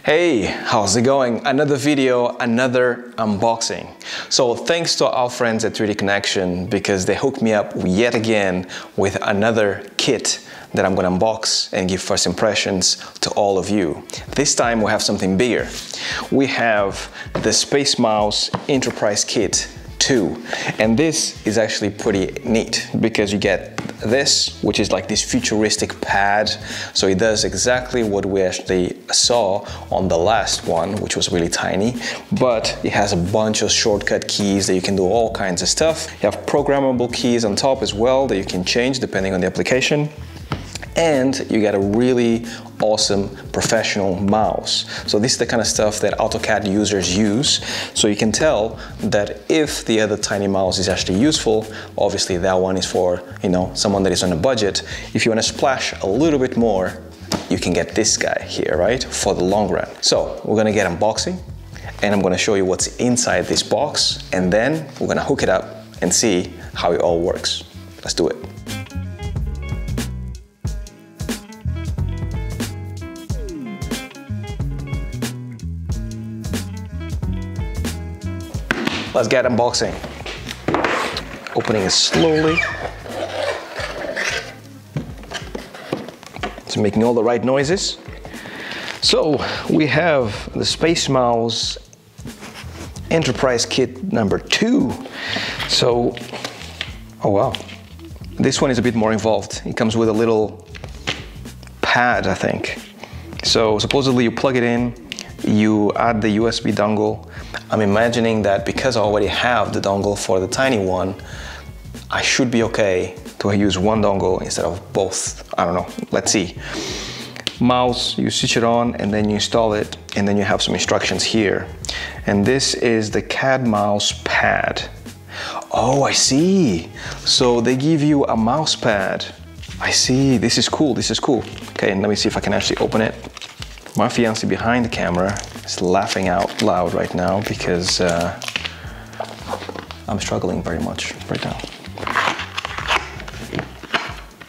Hey, how's it going? Another video, another unboxing. So thanks to our friends at 3Dconnexion because they hooked me up yet again with another kit that I'm gonna unbox and give first impressions to all of you. This time we have something bigger. We have the Space Mouse Enterprise Kit 2, and this is actually pretty neat because you get this, which is like this futuristic pad, so it does exactly what we actually saw on the last one, which was really tiny, but it has a bunch of shortcut keys that you can do all kinds of stuff. You have programmable keys on top as well that you can change depending on the application. And you get a really awesome professional mouse. So this is the kind of stuff that AutoCAD users use. So you can tell that if the other tiny mouse is actually useful, obviously that one is for, someone that is on a budget. If you want to splash a little bit more, you can get this guy here, right? For the long run. So we're gonna get unboxing and I'm gonna show you what's inside this box, and then we're gonna hook it up and see how it all works. Let's do it. Let's get unboxing. Opening it slowly. It's making all the right noises. So we have the Space Mouse Enterprise Kit number 2. So, oh wow. This one is a bit more involved. It comes with a little pad, I think. So supposedly you plug it in, you add the USB dongle. I'm imagining that because I already have the dongle for the tiny one, I should be okay to use one dongle instead of both. I don't know, let's see. Mouse, you switch it on and then you install it, and then you have some instructions here. And this is the CAD mouse pad. Oh, I see. So they give you a mouse pad. I see, this is cool, this is cool. Okay, and let me see if I can actually open it. My fiancé behind the camera is laughing out loud right now because I'm struggling very much right now.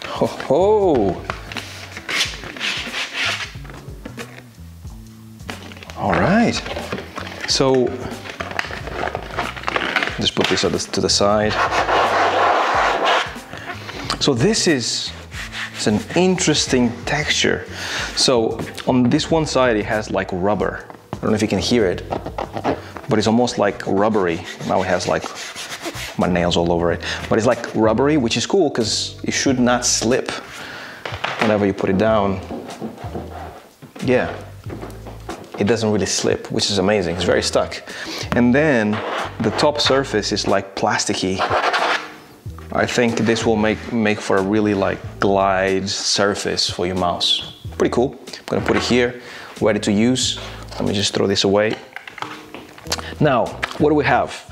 Ho ho! All right. So just put this to the side. So this is an interesting texture. So on this one side it has like rubber. I don't know if you can hear it, but it's almost like rubbery. Now it has like my nails all over it, but it's like rubbery, which is cool because it should not slip whenever you put it down. Yeah, it doesn't really slip, which is amazing. It's very stuck. And then the top surface is like plasticky. I think this will make for a really like glide surface for your mouse. Pretty cool. I'm gonna put it here, ready to use. Let me just throw this away. Now, what do we have?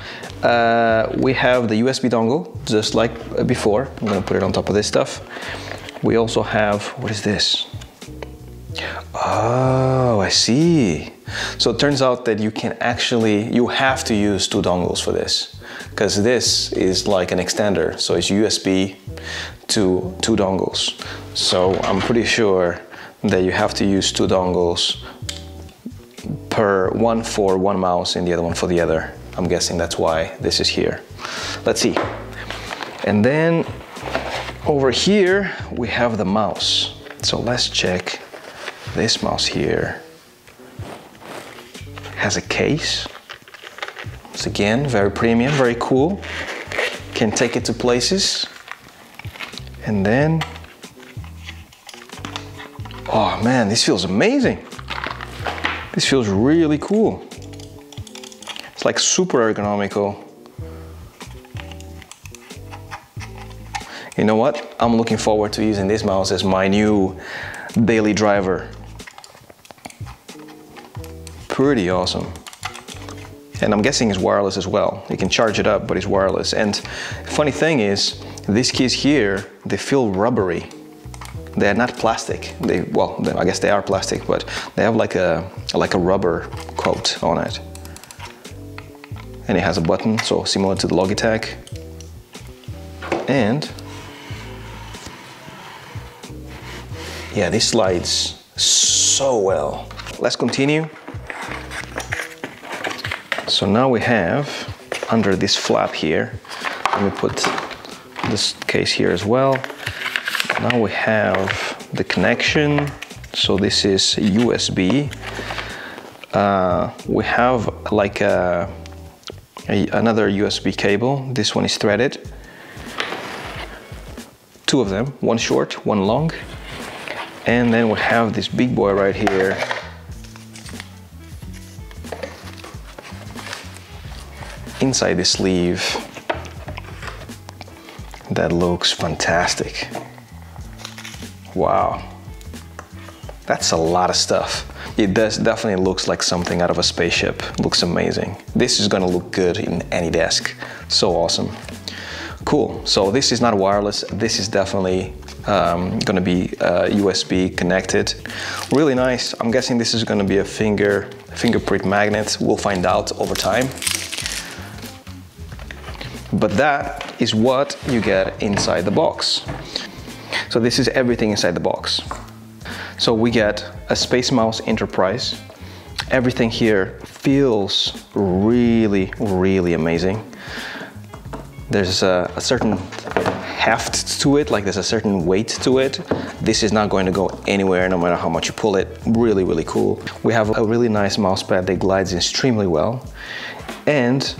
We have the USB dongle, just like before. I'm gonna put it on top of this stuff. We also have, what is this? Oh, I see. So it turns out that you have to use 2 dongles for this, because this is like an extender, so it's USB to 2 dongles. So I'm pretty sure that you have to use 2 dongles one for one mouse and the other one for the other. I'm guessing that's why this is here. Let's see. And then over here we have the mouse. So let's check this mouse here. It has a case. It's again very premium, very cool. Can take it to places. And then, oh man, this feels amazing. This feels really cool. It's like super ergonomical. You know what? I'm looking forward to using this mouse as my new daily driver. Pretty awesome. And I'm guessing it's wireless as well. You can charge it up, but it's wireless. And funny thing is, these keys here, they feel rubbery. They're not plastic. I guess they are plastic, but they have like a rubber coat on it. And it has a button, so similar to the Logitech. And yeah, this slides so well. let's continue. So now we have, under this flap here, let me put this case here as well. Now we have the connection. So this is USB. We have like another USB cable. This one is threaded. Two of them, one short, one long. And then we have this big boy right here. Inside the sleeve. That looks fantastic. Wow. That's a lot of stuff. It definitely looks like something out of a spaceship. Looks amazing. This is gonna look good in any desk. So awesome. Cool, so this is not wireless. This is definitely gonna be USB connected. Really nice. I'm guessing this is gonna be a fingerprint magnet. We'll find out over time. But that is what you get inside the box. So this is everything inside the box. So we get a Space Mouse Enterprise. Everything here feels really, really amazing. There's a certain heft to it, like there's a certain weight to it. This is not going to go anywhere no matter how much you pull it. Really, really cool. We have a really nice mouse pad that glides extremely well. And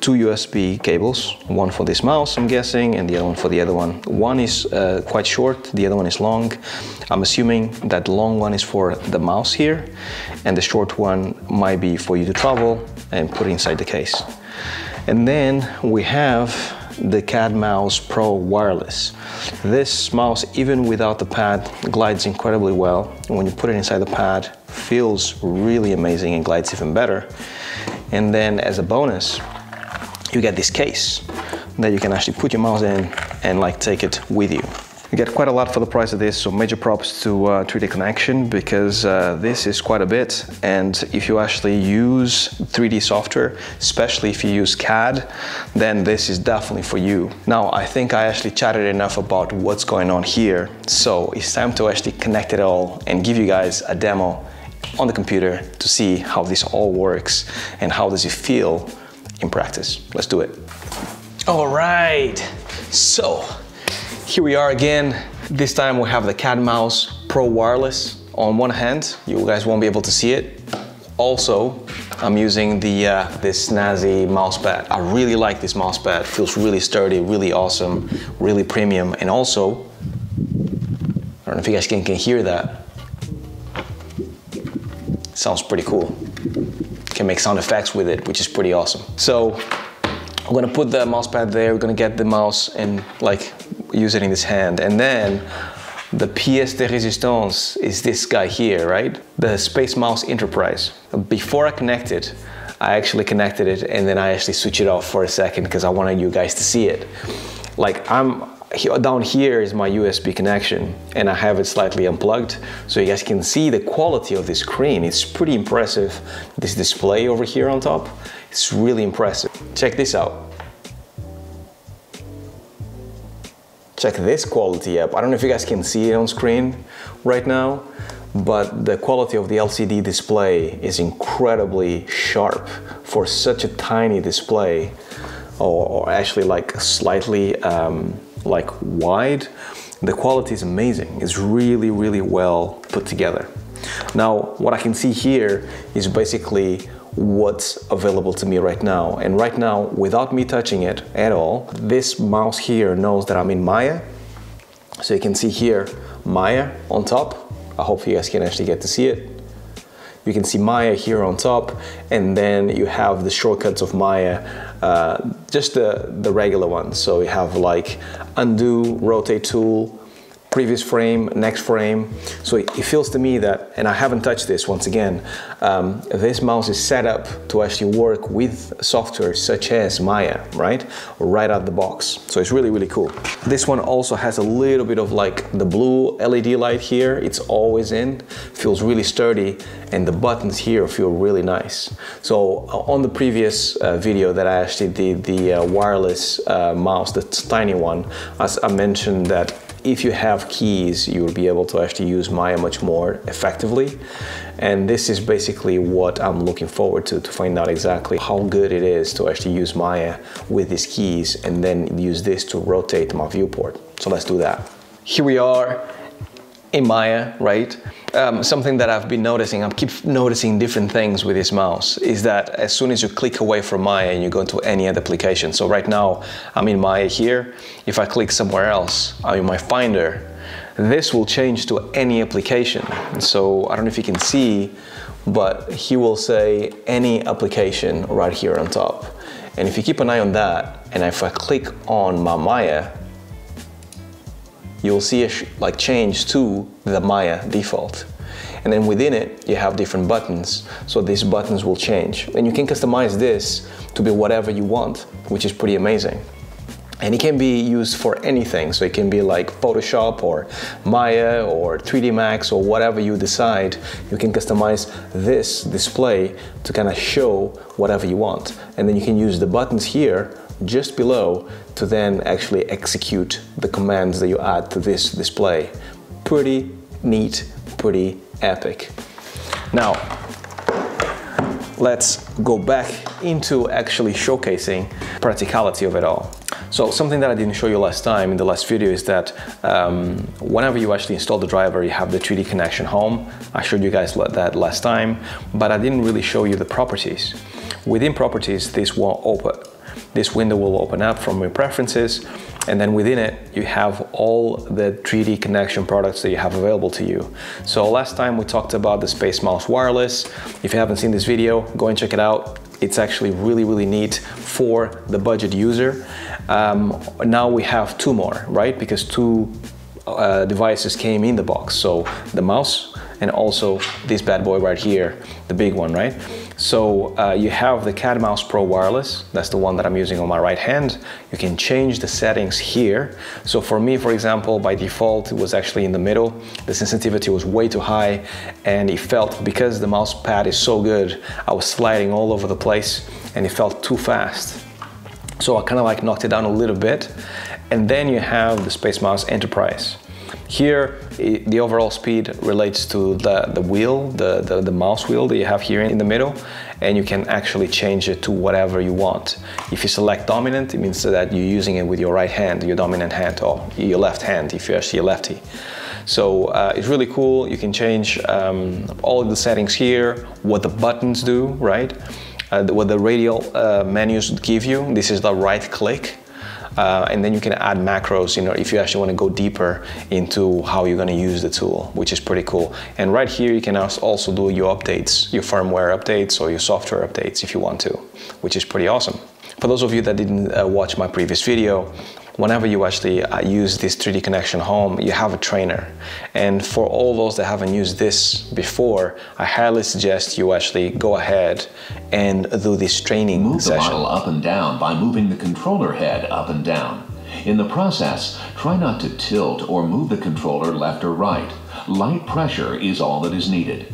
two USB cables, one for this mouse, I'm guessing, and the other one for the other one. One is quite short, the other one is long. I'm assuming that the long one is for the mouse here, and the short one might be for you to travel and put it inside the case. And then we have the CAD Mouse Pro Wireless. This mouse, even without the pad, glides incredibly well. And when you put it inside the pad, feels really amazing and glides even better. And then as a bonus, you get this case that you can actually put your mouse in and like take it with you. You get quite a lot for the price of this, so major props to 3Dconnexion, because this is quite a bit. And if you actually use 3D software, especially if you use CAD, then this is definitely for you. Now, I think I actually chatted enough about what's going on here, so it's time to actually connect it all and give you guys a demo on the computer to see how this all works and how does it feel in practice. Let's do it. All right, so here we are again. This time we have the CAD Mouse Pro Wireless on one hand. You guys won't be able to see it. Also, I'm using this snazzy mouse pad. I really like this mouse pad. Feels really sturdy, really awesome, really premium. And also, I don't know if you guys can hear that. Sounds pretty cool. Can make sound effects with it, which is pretty awesome. So I'm gonna put the mouse pad there. We're gonna get the mouse and like use it in this hand. And then the pièce de résistance is this guy here, right? The Space Mouse Enterprise. Before I connect it, I actually connected it and then I actually switched it off for a second because I wanted you guys to see it. Like down here is my USB connection and I have it slightly unplugged so you guys can see the quality of this screen. It's pretty impressive. This display over here on top, it's really impressive. Check this out. Check this quality up. I don't know if you guys can see it on screen right now, but the quality of the LCD display is incredibly sharp for such a tiny display, or actually like slightly like wide. The quality is amazing. It's really, really well put together. Now, what I can see here is basically what's available to me right now. And right now, without me touching it at all, this mouse here knows that I'm in Maya. So you can see here, Maya on top. I hope you guys can actually get to see it. You can see Maya here on top, and then you have the shortcuts of Maya, just the regular ones. So you have like undo, rotate tool, previous frame, next frame. So it feels to me that, and I haven't touched this once again, this mouse is set up to actually work with software such as Maya, right? Right out the box. So it's really, really cool. This one also has a little bit of like the blue LED light here. It's always in, feels really sturdy, and the buttons here feel really nice. So on the previous video that I actually did, the wireless mouse, the tiny one, as I mentioned that if you have keys, you will be able to actually use Maya much more effectively. And this is basically what I'm looking forward to find out exactly how good it is to actually use Maya with these keys and then use this to rotate my viewport. So let's do that. Here we are in Maya, right? Something that I've been noticing, I keep noticing different things with this mouse, is that as soon as you click away from Maya and you go into any other application, so right now I'm in Maya here, if I click somewhere else, I'm in my Finder, this will change to any application. So I don't know if you can see, but he will say any application right here on top. And if you keep an eye on that, and if I click on my Maya, you'll see a like change to the Maya default. And then within it, you have different buttons. So these buttons will change. And you can customize this to be whatever you want, which is pretty amazing. And it can be used for anything. So it can be like Photoshop or Maya or 3D Max or whatever you decide. You can customize this display to kind of show whatever you want. And then you can use the buttons here just below to then actually execute the commands that you add to this display. Pretty neat, pretty epic. Now, let's go back into actually showcasing practicality of it all. So something that I didn't show you last time in the last video is that whenever you actually install the driver, you have the 3Dconnexion home. I showed you guys that last time, but I didn't really show you the properties. Within properties, this won't open. This window will open up from your preferences, and then within it you have all the 3Dconnexion products that you have available to you. So last time we talked about the Space Mouse Wireless. If you haven't seen this video, go and check it out. It's actually really neat for the budget user. Now we have two more, right? Because two devices came in the box. So the mouse and also this bad boy right here, the big one, right? So you have the Cat Mouse Pro Wireless. That's the one that I'm using on my right hand. You can change the settings here. So for me, for example, by default, it was actually in the middle. The sensitivity was way too high, and it felt, because the mouse pad is so good, I was sliding all over the place and it felt too fast. So I kind of like knocked it down a little bit. And then you have the Space Mouse Enterprise. Here, the overall speed relates to the wheel, the mouse wheel that you have here in the middle, and you can actually change it to whatever you want. If you select dominant, it means that you're using it with your right hand, your dominant hand, or your left hand if you're actually a lefty. So it's really cool. You can change all of the settings here, what the buttons do, right? What the radial menus give you. This is the right click. And then you can add macros, you know, if you actually want to go deeper into how you're going to use the tool, which is pretty cool. And right here, you can also do your updates, your firmware updates or your software updates if you want to, which is pretty awesome. For those of you that didn't watch my previous video, whenever you actually use this 3Dconnexion home, you have a trainer. And for all those that haven't used this before, I highly suggest you actually go ahead and do this training session. Move the model up and down by moving the controller head up and down. In the process, try not to tilt or move the controller left or right. Light pressure is all that is needed.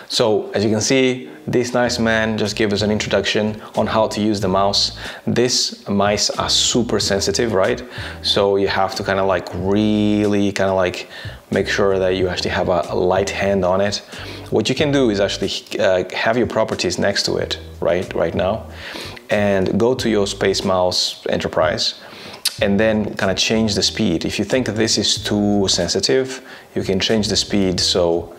So as you can see, this nice man just gave us an introduction on how to use the mouse. These mice are super sensitive, right? So you have to kind of like really kind of like make sure that you actually have a light hand on it. What you can do is actually have your properties next to it, right now, and go to your Space Mouse Enterprise and then kind of change the speed. If you think that this is too sensitive, you can change the speed. So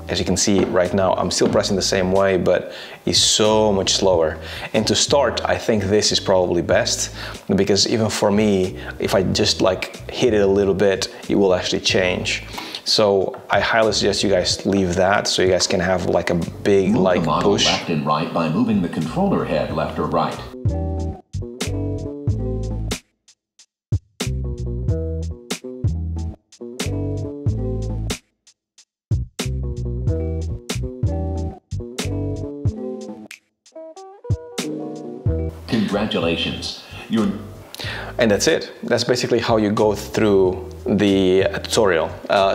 as you can see right now, I'm still pressing the same way, but it's so much slower. And to start, I think this is probably best, because even for me, if I just like hit it a little bit, it will actually change. So I highly suggest you guys leave that so you guys can have like a big like push. Left and right by moving the controller head left or right. Congratulations. And that's it. That's basically how you go through the tutorial.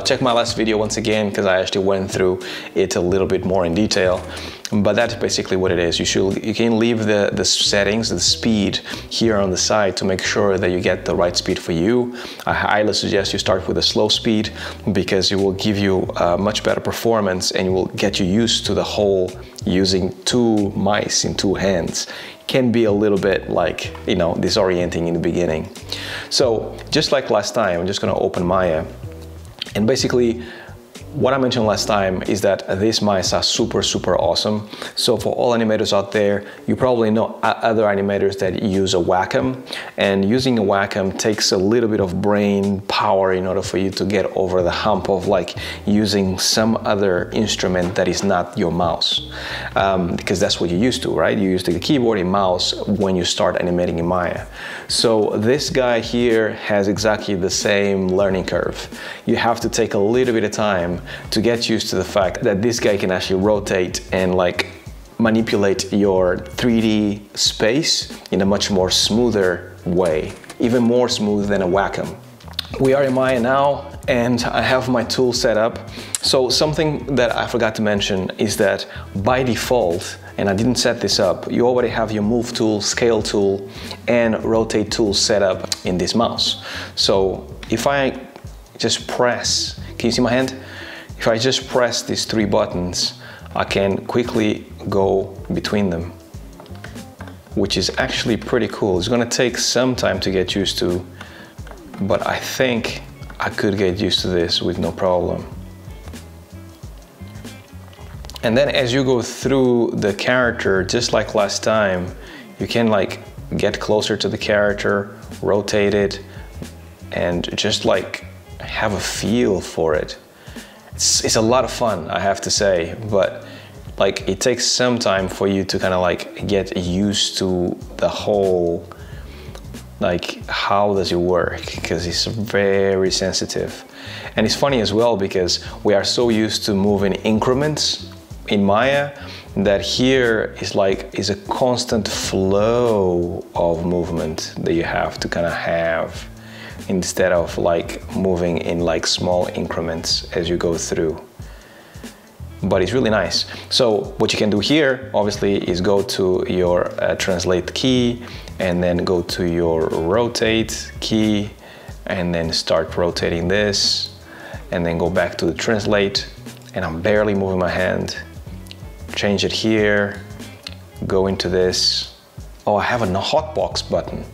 Check my last video once again, because I actually went through it a little bit more in detail. but that's basically what it is. You can leave the settings, the speed here on the side to make sure that you get the right speed for you. I highly suggest you start with a slow speed because it will give you much better performance and it will get you used to the whole using two mice in two hands. Can be a little bit like, you know, disorienting in the beginning. So just like last time, I'm just going to open Maya, and basically what I mentioned last time is that these mice are super awesome. So for all animators out there, you probably know other animators that use a Wacom, and using a Wacom takes a little bit of brain power in order for you to get over the hump of like using some other instrument that is not your mouse, because that's what you're used to, right? You use the keyboard and mouse when you start animating in Maya. So this guy here has exactly the same learning curve. You have to take a little bit of time to get used to the fact that this guy can actually rotate and like manipulate your 3D space in a much more smoother way, even more smooth than a Wacom. We are in Maya now and I have my tool set up. So something that I forgot to mention is that by default, and I didn't set this up, you already have your move tool, scale tool, and rotate tool set up in this mouse. So if I just press, can you see my hand? If I just press these three buttons, I can quickly go between them, which is actually pretty cool. It's gonna take some time to get used to, but I think I could get used to this with no problem. And then as you go through the character, just like last time, you can like get closer to the character, rotate it, and just like have a feel for it. It's a lot of fun, I have to say, but like it takes some time for you to kind of like get used to the whole, like how does it work, because it's very sensitive. And it's funny as well because we are so used to moving increments in Maya that here is a constant flow of movement that you have to kind of have, instead of like moving in like small increments as you go through. But it's really nice. So what you can do here obviously is go to your translate key and then go to your rotate key and then start rotating this and then go back to the translate, and I'm barely moving my hand. Change it here, go into this. Oh, I have a hotbox button.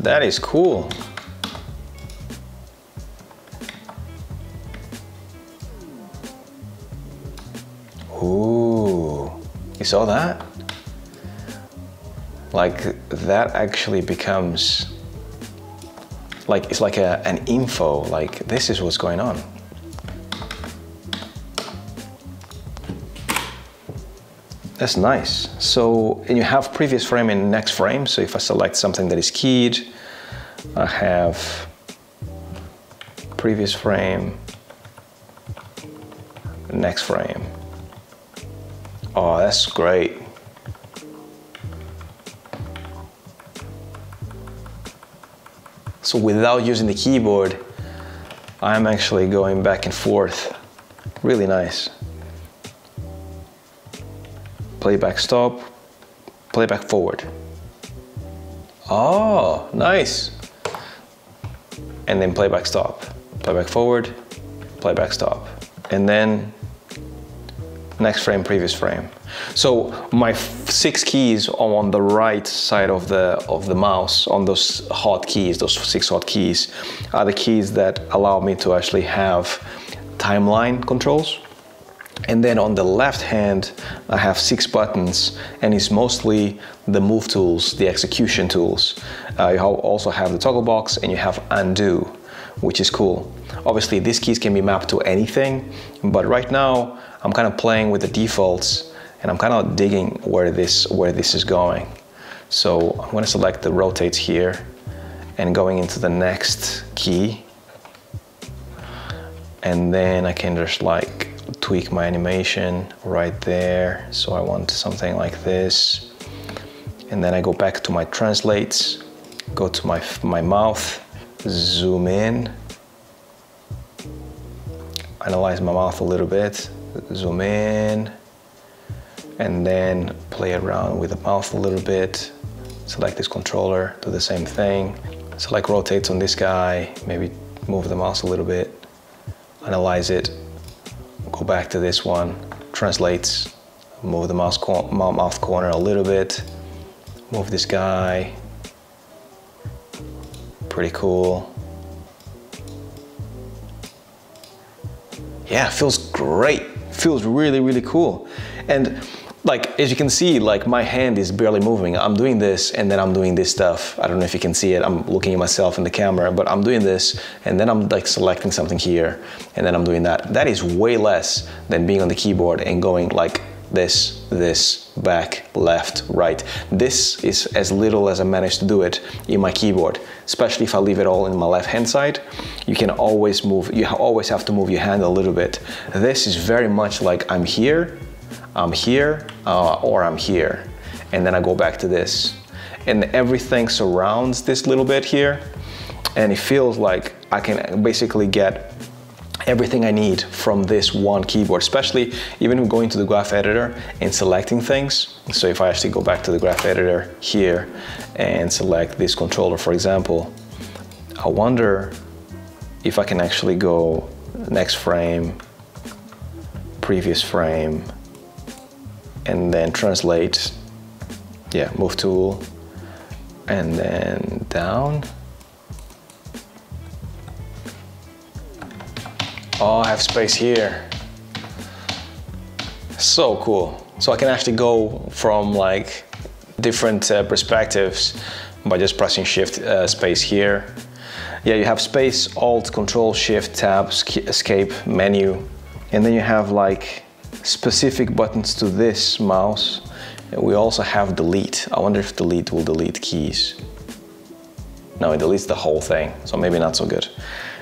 That is cool. Ooh, you saw that? Like that actually becomes like, it's like an info, like this is what's going on. That's nice. So, and you have previous frame and next frame. So if I select something that is keyed, I have previous frame, next frame. Oh, that's great. So without using the keyboard, I'm actually going back and forth. Really nice. Playback stop, playback forward. Oh, nice. And then playback stop, playback forward, playback stop. And then next frame, previous frame. So my 6 keys on the right side of the mouse, on those hotkeys, those 6 hotkeys, are the keys that allow me to actually have timeline controls. And then on the left hand, I have 6 buttons, and it's mostly the move tools, the execution tools. You also have the toggle box and you have undo, which is cool. Obviously, these keys can be mapped to anything, but right now I'm kind of playing with the defaults and I'm kind of digging where this is going. So I'm going to select the rotate here and going into the next key, and then I can just like tweak my animation right there. So I want something like this, and then I go back to my translates, go to my mouth, zoom in, analyze my mouth a little bit, zoom in, and then play around with the mouth a little bit. Select this controller, do the same thing. Select rotates on this guy, maybe move the mouse a little bit, analyze it, go back to this one, translates, move the mouth corner a little bit, move this guy, pretty cool. Yeah, feels great, feels really, really cool. And like, as you can see, like my hand is barely moving. I'm doing this and then I'm doing this stuff. I don't know if you can see it. I'm looking at myself in the camera, but I'm doing this and then I'm like selecting something here and then I'm doing that. That is way less than being on the keyboard and going like this, back, left, right. This is as little as I managed to do it in my keyboard, especially if I leave it all in my left hand side. You can always move, you always have to move your hand a little bit. This is very much like I'm here, or I'm here, and then I go back to this. And everything surrounds this little bit here, and it feels like I can basically get everything I need from this one keyboard, especially even going to the graph editor and selecting things. So if I actually go back to the graph editor here and select this controller, for example, I wonder if I can actually go next frame, previous frame, and then translate, yeah, move tool, and then down. Oh, I have space here. So cool. So I can actually go from like different perspectives by just pressing shift space here. Yeah, you have space, alt, control, shift, tab, escape, menu, and then you have like specific buttons to this mouse. And we also have delete. I wonder if delete will delete keys. No, it deletes the whole thing, so maybe not so good.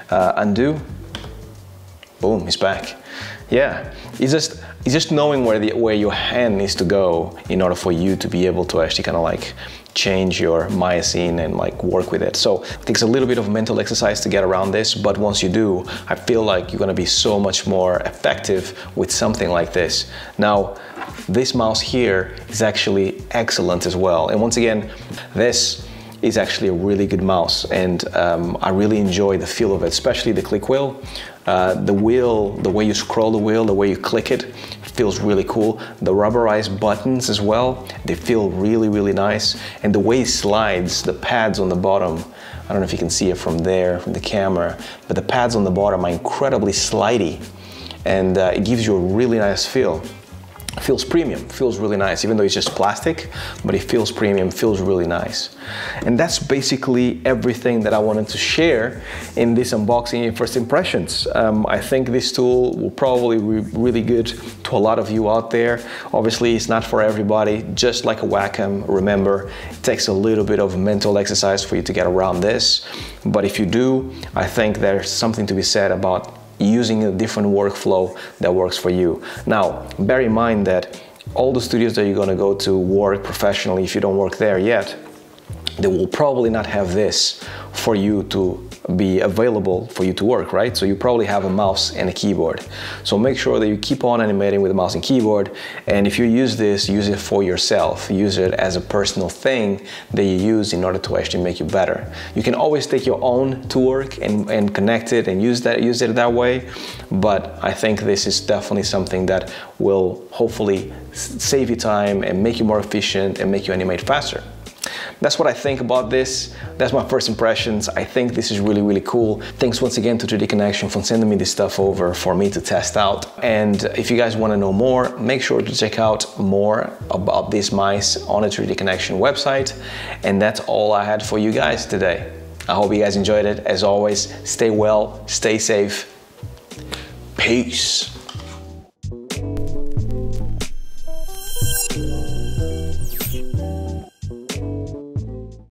Undo. Boom, he's back. Yeah, it's just knowing where your hand needs to go in order for you to be able to actually kind of like change your Maya scene and like work with it. So it takes a little bit of mental exercise to get around this, but once you do, I feel like you're gonna be so much more effective with something like this. Now, this mouse here is actually excellent as well. And once again, this is actually a really good mouse, and I really enjoy the feel of it, especially the click wheel. The wheel, the way you scroll the wheel, the way you click it, feels really cool. The rubberized buttons as well, they feel really, really nice. And the way it slides, the pads on the bottom, I don't know if you can see it from there, from the camera, but the pads on the bottom are incredibly slidey, and it gives you a really nice feel. It feels premium, feels really nice, even though it's just plastic, but it feels premium, feels really nice. And that's basically everything that I wanted to share in this unboxing and first impressions. I think this tool will probably be really good to a lot of you out there. Obviously, it's not for everybody, just like a Wacom. Remember, it takes a little bit of mental exercise for you to get around this. But if you do, I think there's something to be said about using a different workflow that works for you. Now, bear in mind that all the studios that you're gonna go to work professionally, if you don't work there yet, they will probably not have this for you to be available for you to work, right? So you probably have a mouse and a keyboard. So make sure that you keep on animating with a mouse and keyboard, and if you use this, use it for yourself. Use it as a personal thing that you use in order to actually make you better. You can always take your own to work and connect it and use it that way, but I think this is definitely something that will hopefully save you time and make you more efficient and make you animate faster. That's what I think about this. That's my first impressions. I think this is really, really cool. Thanks once again to 3Dconnexion for sending me this stuff over for me to test out. And if you guys want to know more, make sure to check out more about these mice on the 3Dconnexion website. And that's all I had for you guys today. I hope you guys enjoyed it. As always, stay well, stay safe. Peace.